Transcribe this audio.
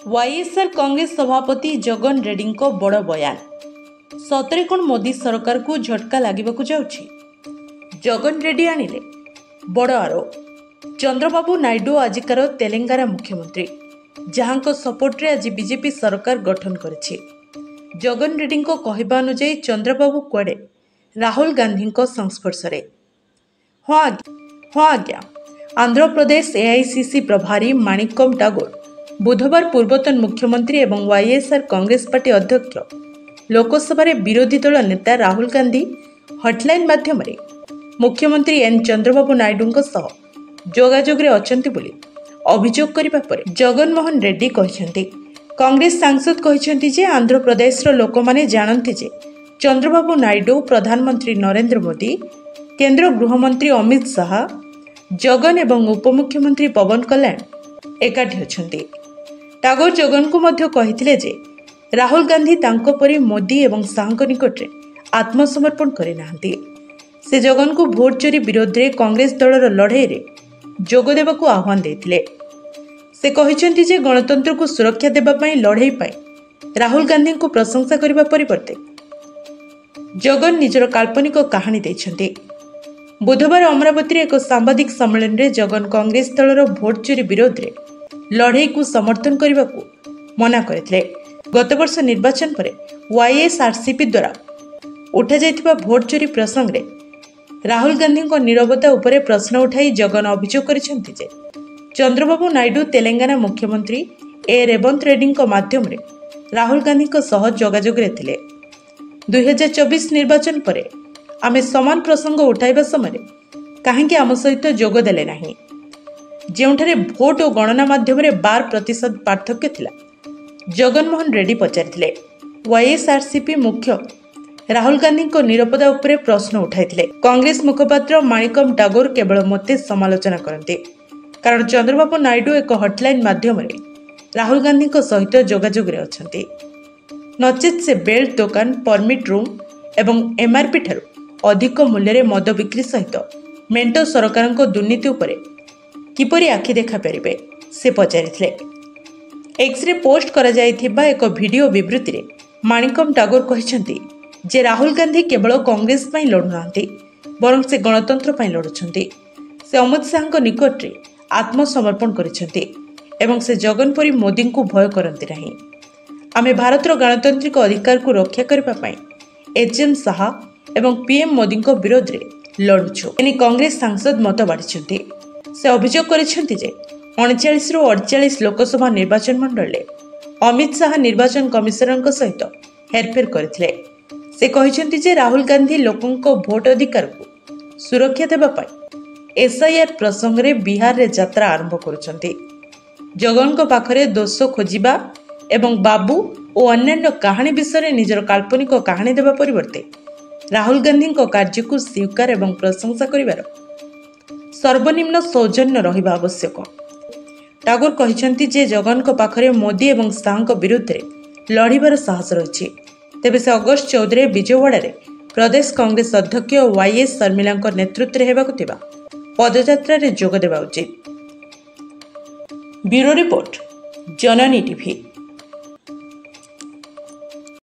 YSR Congress सभापति जगन रेड्डी को बड़ बयान सतरे कौन मोदी सरकार को झटका लगवाक जाउछि। जगन रेड्डी आनिले बड़ आरोप। चंद्रबाबू नायडू आजिकार तेलंगाना मुख्यमंत्री जहां सपोर्ट रे आज बीजेपी सरकार गठन करिछि। जगन रेड्डी को कहवा अनुसार चंद्रबाबू कुआडे राहुल गांधी संस्पर्श रे। हाँ आज्ञा आंध्र प्रदेश एआईसीसी प्रभारी माणिक्यम टागोर बुधवार पूर्वतन मुख्यमंत्री एवं वाईएसआर कांग्रेस पार्टी अध्यक्ष लोकसभा विरोधी दल नेता राहुल गांधी हटलाइन माध्यम मुख्यमंत्री एन चंद्रबाबू नायडू जोगाजोग अछंती बोली अभियोग करबा परे जगनमोहन रेड्डी कहछंती। कांग्रेस सांसद कहछंती जे आंध्र प्रदेश लोक माने जानती जे चंद्रबाबू नायडू प्रधानमंत्री नरेंद्र मोदी केंद्र गृहमंत्री अमित शाह जगन एवं उपमुख्यमंत्री पवन कल्याण एकाठी अछंती। टागोर जगन को मध्य कहिथिले जे राहुल गांधी तांको परी मोदी एवं शाहଙ୍କ निकटरे आत्मसमर्पण करे नाहंती। से जगन को भोट चोरी विरोध रे कांग्रेस दलर लड़ाई रे जोग देबाकू आह्वान देथिले। से कहिसंती जे गणतंत्र को सुरक्षा देबा पई लड़ाई पई राहुल गांधी को प्रशंसा करबा परिवर्ते जगन निजर काल्पनिक कहानी दैछंती। बुधवार अमरावती एक सांबादिक सम्मेलन में जगन कांग्रेस दलर भोट चोरी विरोध रे लड़ाई को समर्थन करने को मना करते। गत वर्ष निर्वाचन पर वाईएसआरसीपी द्वारा उठा जाइथिबा भोट चोरी प्रसंग रे राहुल गांधी नीरवता उपरे प्रश्न उठाई जगन अभियोग करिसेंति जे चंद्रबाबू नायडू तेलंगाना मुख्यमंत्री ए रेवंत रेड्डी माध्यम रे राहुल गांधी सह जोगाजोग रे थिले। 2024 निर्वाचन पर आमे समान प्रसंग उठाइबा समय कहीं आम सहित जोग देले नाही। ଯେଉଁଠାରେ ଭୋଟ ଓ ଗଣନା ମାଧ୍ୟମରେ 12% ପାର୍ଥକ୍ୟ ଥିଲା। ଜଗନମୋହନ ରେଡ୍ଡୀ ପଚାରିଥିଲେ। ୱାଇଏସ୍ଆରସିପି ମୁଖ୍ୟ ରାହୁଲ ଗାନ୍ଧୀଙ୍କ ନିରାପତ୍ତା ଉପରେ ପ୍ରଶ୍ନ ଉଠାଇଥିଲେ। କଂଗ୍ରେସ ମୁଖପାତ୍ର ମାଣିକମ୍ ଟାଗୋର କେବଳ ମୋତେ ସମାଲୋଚନା କରନ୍ତି କାରଣ ଚନ୍ଦ୍ରବାବୁ ନାଇଡୁ ଏକ ହଟଲାଇନ୍ ମାଧ୍ୟମରେ ରାହୁଲ ଗାନ୍ଧୀଙ୍କ ସହିତ ଯୋଗାଯୋଗରେ ଅଛନ୍ତି। ନଚେତ୍ ସେ ବେଲ୍ଟ ଦୋକାନ ପରମିଟ୍ ରୁମ୍ ଏବଂ ଏମ୍ଆର୍ପି ଠାରୁ ଅଧିକ ମୂଲ୍ୟରେ ମଦ ବିକ୍ରି ସହିତ ମେଣ୍ଟ ସରକାରଙ୍କ ଦୁର୍ନୀତି ଉପରେ किपरि आखि देखा पारे से पचारि। एक्सरे पोस्ट करा जाइथिबा एक वीडियो विवृत्ति रे माणिकम टागोर कहछंती जे राहुल गांधी केवल कांग्रेस पई लड़ुनांती बरं से गणतंत्र पई लड़ुछंती। से अमित शाह निकट रे आत्मसमर्पण करिसंती एवं से जगन परी मोदी को भय करंती नहीं। आमे भारतर गणतांत्रिक अधिकार को रक्षा करबा पई एचएम शाह एवं पीएम मोदी को विरोध रे लड़ुछु एनी कांग्रेस सांसद मत बाढ़ी। से अभियोग करिसेंति जे 39 रु 48 लोकसभा निर्वाचन मंडल रे अमित शाह निर्वाचन कमिशनर सहित हेरफेर करथिले। से कहिसेंति जे राहुल गांधी लोकंको भोट अधिकार को सुरक्षा देबा पई एसआईआर प्रसंग रे बिहार रे यात्रा आरंभ करुछंती। जगन को पाखरे दोष खोजिबा एवं बाबू और अन्य कहानी विषय निजर काल्पनिक कहानी देबा परिवर्ते राहुल गांधी को कार्य को स्वीकार एवं प्रशंसा करिवार सर्वनिम्न सौजन्य रहिबा आवश्यक। टागोर कहिसंती जे जगन को पाखरे मोदी एवं शाह विरुद्ध रे लड़िबार साहस रही। तेबे से अगस्त 14 विजयवाड़ा रे प्रदेश कांग्रेस अध्यक्ष वाईएस शर्मिला नेतृत्व रे हेबाकु थिबा पदयात्रा रे जोग देबा उचित। ब्यूरो रिपोर्ट जननी टीवी।